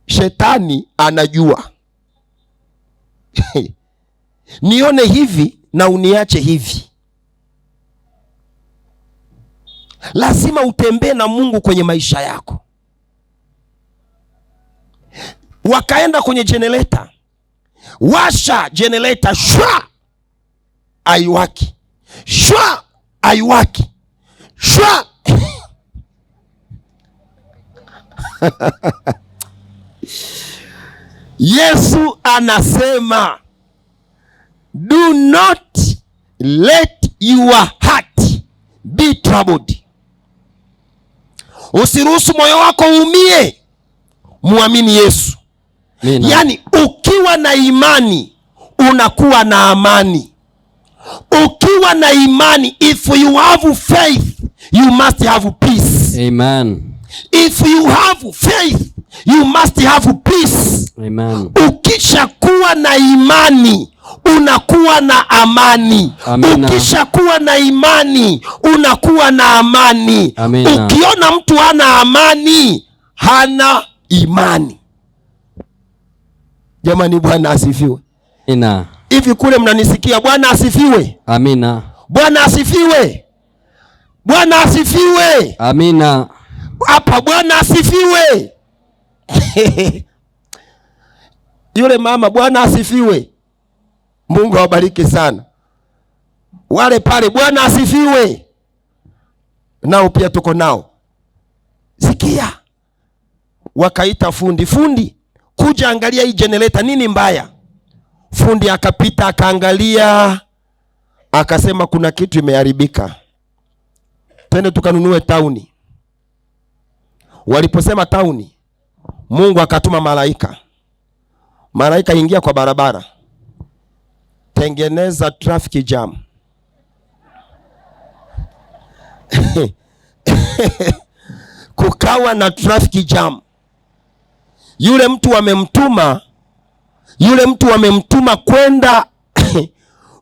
Shetani anajua. Nione hivi na uniache hivi. Lazima utembee na Mungu kwenye maisha yako. Wakaenda kwenye generator. Washa generator, shwa aiwaki. Shwa aiwaki. Shwa. Yesu anasema, do not let your heart be troubled. Usiruhusu moyo wako uumie. Muamini Yesu. Mina. Yani ukiwa na imani unakuwa na amani. Ukiwa na imani, if you have faith, you must have peace. Amen. If you have faith, you must have peace. Amen. Ukishakuwa na imani unakuwa na amani. Amina. Ukishakuwa na imani unakuwa na amani. Amina. Ukiona mtu hana amani, hana imani. Jamani, Bwana asifiwe. Amina. Hivi kule mnanisikia? Bwana asifiwe. Amina. Bwana asifiwe. Bwana asifiwe. Amina. Hapa Bwana asifiwe. Yule mama, Bwana asifiwe. Mungu awabariki sana. Wale pale, Bwana asifiwe. Nao pia tuko nao. Sikia. Wakaita fundi. Fundi, kuja angalia hii generator, nini mbaya? Fundi akapita akaangalia, akasema kuna kitu imeharibika. Twende tukanunue tauni. Waliposema tauni, Mungu akatuma malaika. Malaika ingia kwa barabara, tengeneza traffic jam. Kukawa na traffic jam. Yule mtu wamemtuma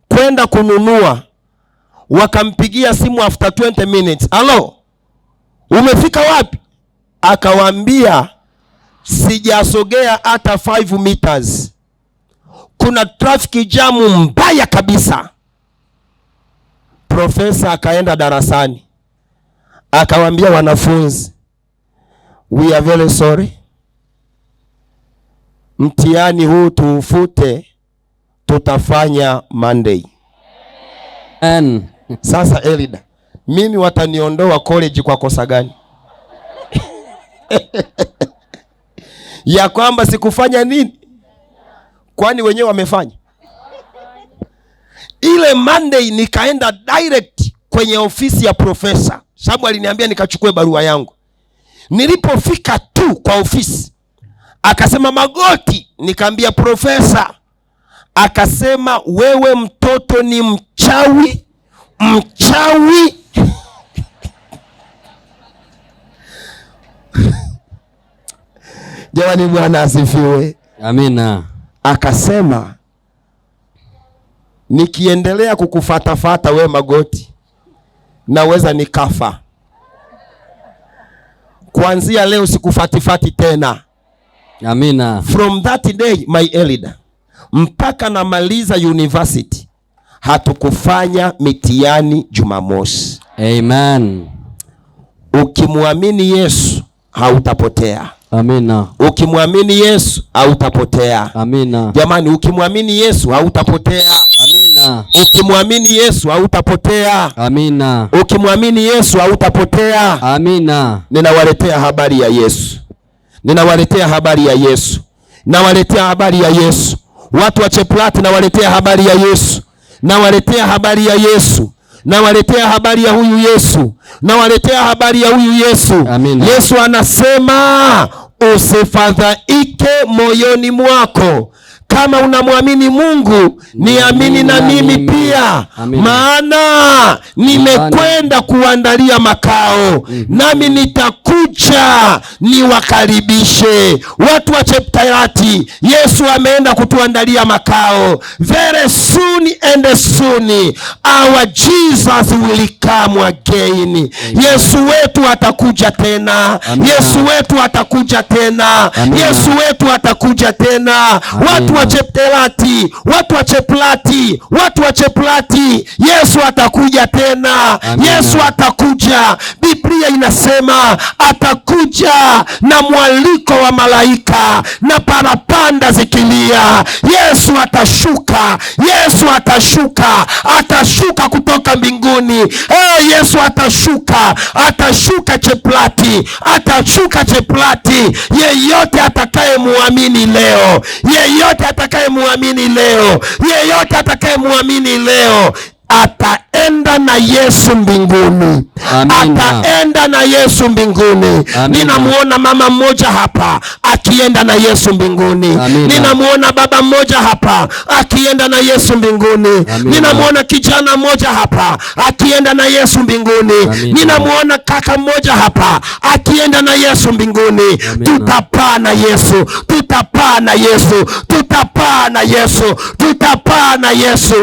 kwenda kununua. Wakampigia simu after 20 minutes. Hello, umefika wapi? Akawaambia, sijasogea hata 5 meters. Kuna traffic jam mbaya kabisa. Profesa akaenda darasani. Akawaambia wanafunzi, we are very sorry. Mtihani huu tuufute, tutafanya Monday. Sasa Elida, mimi wataniondoa college kwa kosa gani? Ya kwamba sikufanya nini? Kwani wenyewe wamefanya? Ile Monday nikaenda direct kwenye ofisi ya profesa. Sababu aliniambia nikachukue barua yangu. Nilipofika tu kwa ofisi, akasema Magoti. Nikaambia profesa. Akasema wewe mtoto ni mchawi. Mchawi. Jamani, Bwana asifiwe. Amina. Akasema nikiendelea kukufatafata we Magoti, naweza nikafa. Kuanzia leo sikufatifati tena. Amina. From that day, my elder, mpaka namaliza university, hatukufanya mitihani Jumamosi. Amen. Ukimwamini Yesu hautapotea. Amina. Ukimwamini Yesu hautapotea. Amina. Jamani, ukimwamini Yesu hautapotea. Amina. Ukimwamini Yesu hautapotea. Amina. Ukimwamini Yesu hautapotea. Amina. Ninawaletea habari ya Yesu. Ninawaletea habari ya Yesu. Nawaletea habari ya Yesu. Watu wa Cheplati, nawaletea habari ya Yesu. Nawaletea habari ya Yesu. Nawaletea habari ya huyu Yesu. Nawaletea habari ya huyu Yesu. Amina. Yesu anasema usifadhaike moyoni mwako. Kama unamwamini Mungu, niamini na mimi pia. Maana nimekwenda kuandalia makao, nami nitakuja niwakaribishe. Watu wa Cheptayati, Yesu ameenda kutuandalia makao. Very soon and soon our Jesus will come again. Yesu wetu atakuja tena. Yesu wetu atakuja tena. Yesu wetu atakuja tena. Watu wa Cheptayati, watu wa Cheplati, watu wa Cheplati, Yesu atakuja tena. Yesu atakuja. Biblia inasema atakuja na mwaliko wa malaika na parapanda zikilia. Yesu atashuka. Yesu atashuka. Atashuka kutoka mbinguni. Yesu atashuka. Atashuka Cheplati. Atashuka Cheplati. Yeyote atakaye muamini leo, yeyote atakaye muamini leo, yeyote atakaye muamini leo ataenda na Yesu mbinguni. Ataenda na Yesu mbinguni. Ninamuona mama mmoja hapa akienda na Yesu mbinguni. Ninamuona baba mmoja hapa akienda na Yesu mbinguni. Ninamuona kijana mmoja hapa akienda na Yesu mbinguni. Ninamuona kaka mmoja hapa akienda na Yesu mbinguni. Tutapaa na Yesu. Tutapaa na Yesu. Tutapaa na Yesu. Tutapaa na Yesu.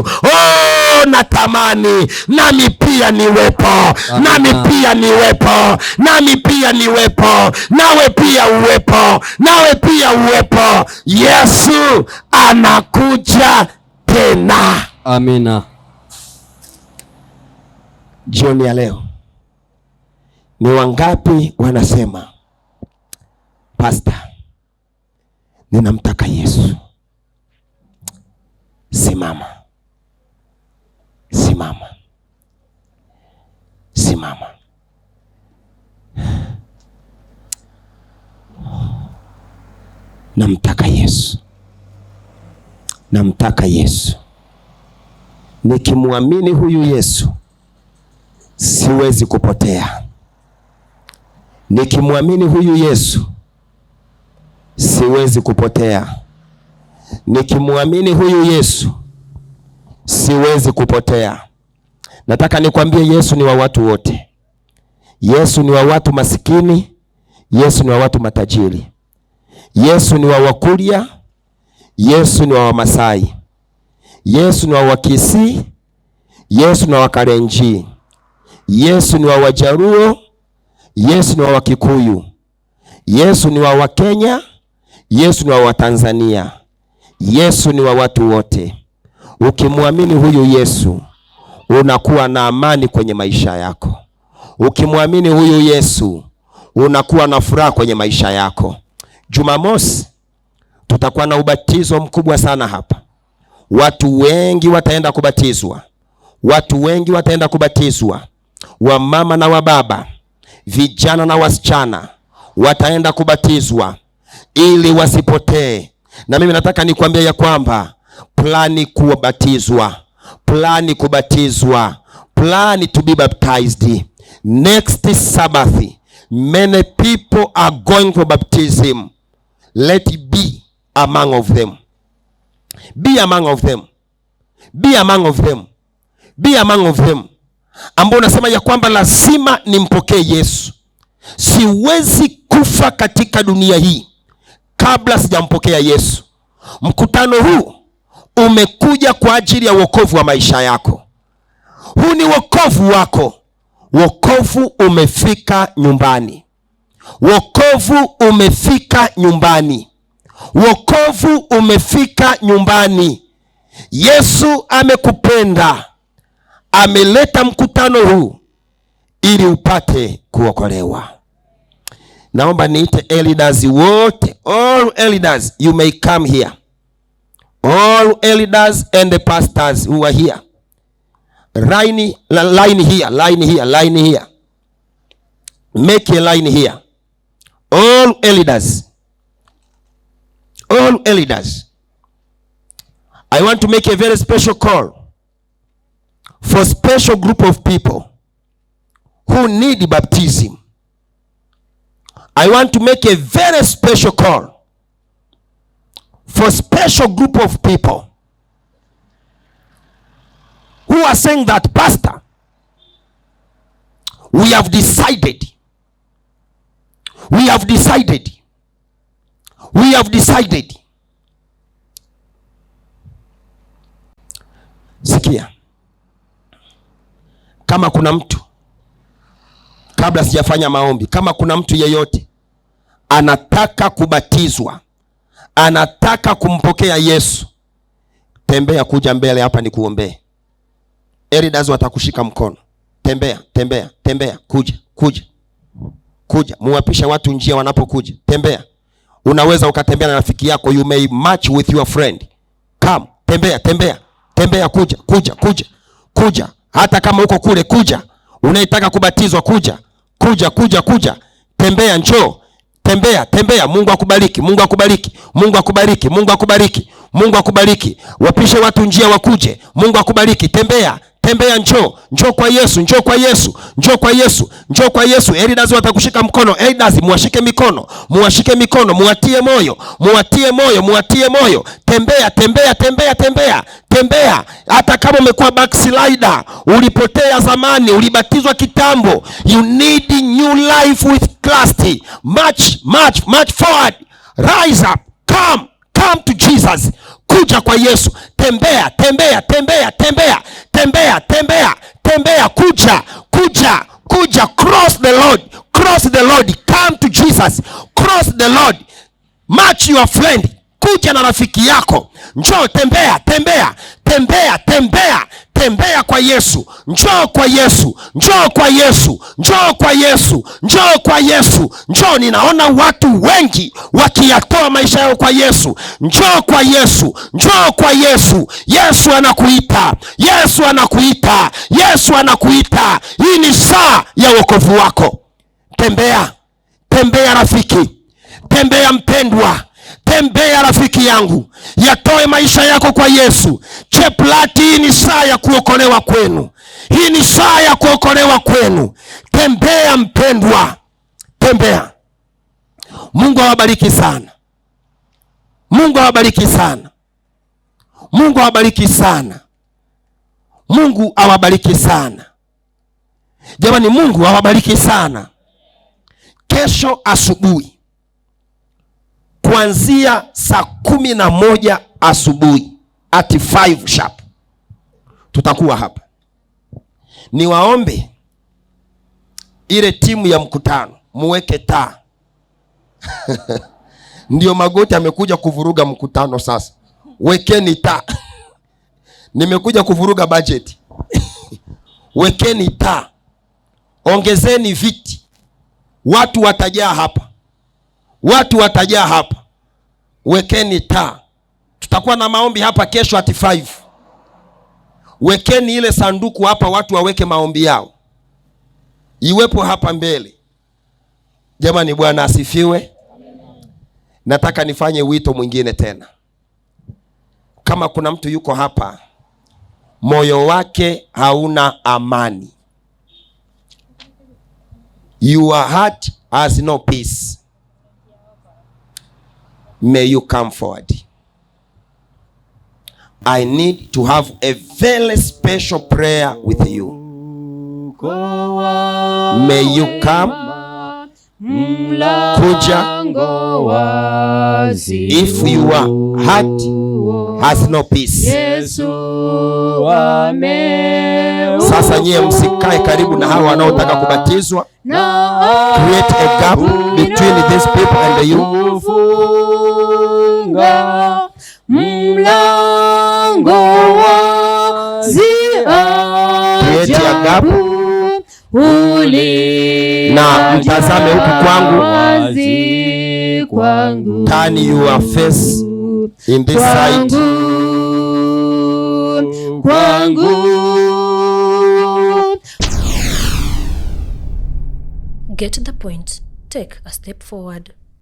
Natamani nami pia niwepo. Nami pia niwepo. Nami pia niwepo. Nawe pia uwepo. Nawe pia uwepo. Yesu anakuja tena. Amina. Jioni ya leo, ni wangapi wanasema, Pastor, ninamtaka Yesu? Simama. Simama. Simama. Namtaka Yesu. Namtaka Yesu. Nikimwamini huyu Yesu siwezi kupotea. Nikimwamini huyu Yesu siwezi kupotea. Nikimwamini huyu Yesu siwezi kupotea. Nataka nikwambie, Yesu ni wa watu wote. Yesu ni wa watu masikini. Yesu ni wa watu matajiri. Yesu ni wa Wakuria. Yesu ni wa Wamasai. Yesu ni wa Wakisii. Yesu ni wa Wakalenjin. Yesu ni wa Wajaruo. Yesu ni wa Wakikuyu. Yesu ni wa Wakenya. Yesu ni wa Watanzania. Yesu ni wa watu wote. Ukimwamini huyu Yesu unakuwa na amani kwenye maisha yako. Ukimwamini huyu Yesu unakuwa na furaha kwenye maisha yako. Jumamosi tutakuwa na ubatizo mkubwa sana hapa. Watu wengi wataenda kubatizwa. Watu wengi wataenda kubatizwa. Wamama na wababa, vijana na wasichana wataenda kubatizwa ili wasipotee. Na mimi nataka nikwambie ya kwamba plani kubatizwa, plani kubatizwa, plani to be baptized. Next Sabbath, many people are going for baptism. Let it be among of them. Be among of them. Be among of them. Be among of them. Ambao unasema ya kwamba lazima nimpokee Yesu. Siwezi kufa katika dunia hii kabla sijampokea Yesu. Mkutano huu umekuja kwa ajili ya wokovu wa maisha yako. Huu ni wokovu wako. Wokovu umefika nyumbani. Wokovu umefika nyumbani. Wokovu umefika nyumbani. Yesu amekupenda. Ameleta mkutano huu ili upate kuokolewa. Naomba niite elders wote. All elders, you may come here. All elders and the pastors who are here. Line here, line here, line here. Make a line here. All elders. All elders. I want to make a very special call for special group of people who need baptism. I want to make a very special call for special group of people who are saying that, Pastor, we have decided. Sikia, kama kuna mtu, kabla sijafanya maombi, kama kuna mtu yeyote anataka kubatizwa, anataka kumpokea Yesu, tembea kuja mbele hapa nikuombee. Elders watakushika mkono. Tembea, kuja. Muwapisha watu njia wanapokuja. Tembea. Unaweza ukatembea na rafiki yako, you may match with your friend. Come, tembea, kuja. Hata kama uko kule, kuja. Unaitaka kubatizwa, kuja. Tembea, njoo. Tembea. Mungu akubariki. Wapishe watu njia wakuje. Mungu akubariki. Tembea, njoo kwa Yesu. Elders watakushika mkono. Elders muwashike mikono, muwatie moyo. Tembea. Hata kama umekuwa backslider, ulipotea zamani, ulibatizwa kitambo, you need new life with Christ. March forward. Rise up. Come to Jesus. Kuja kwa Yesu. Tembea. Kuja. Cross the Lord. Come to Jesus. Cross the Lord. Match your friend. Kuja na rafiki yako. Njoo, tembea kwa Yesu. Njoo kwa Yesu. Ninaona watu wengi wakiyatoa maisha yao kwa Yesu. Njoo kwa Yesu. Yesu anakuita. Hii ni saa ya wokovu wako. Tembea rafiki. Tembea mpendwa. Tembea rafiki yangu, yatoe maisha yako kwa Yesu. Cheplati, hii ni saa ya kuokolewa kwenu. Tembea mpendwa, tembea. Mungu awabariki sana. Mungu awabariki sana. Jamani, Mungu awabariki sana. Kesho asubuhi kuanzia saa 11 asubuhi at 5 sharp tutakuwa hapa. Niwaombe ile timu ya mkutano muweke taa. Ndio Magoti amekuja kuvuruga mkutano sasa. Wekeni taa. Nimekuja kuvuruga budget. Wekeni taa. Ongezeni viti. Watu watajaa hapa. Wekeni taa. Tutakuwa na maombi hapa kesho at 5. Wekeni ile sanduku hapa, watu waweke maombi yao. Iwepo hapa mbele. Jamani, Bwana asifiwe. Nataka nifanye wito mwingine tena. Kama kuna mtu yuko hapa, moyo wake hauna amani, your heart has no peace, may you come forward. I need to have a very special prayer with you. May you come. Kuja. If your heart has no peace. Sasa nyie msikae karibu na hawa wanaotaka kubatizwa. Create a gap between these people and you. Create a gap. Na mtazame huku kwangu. Turn your face in this side. Get to the point. Take a step forward.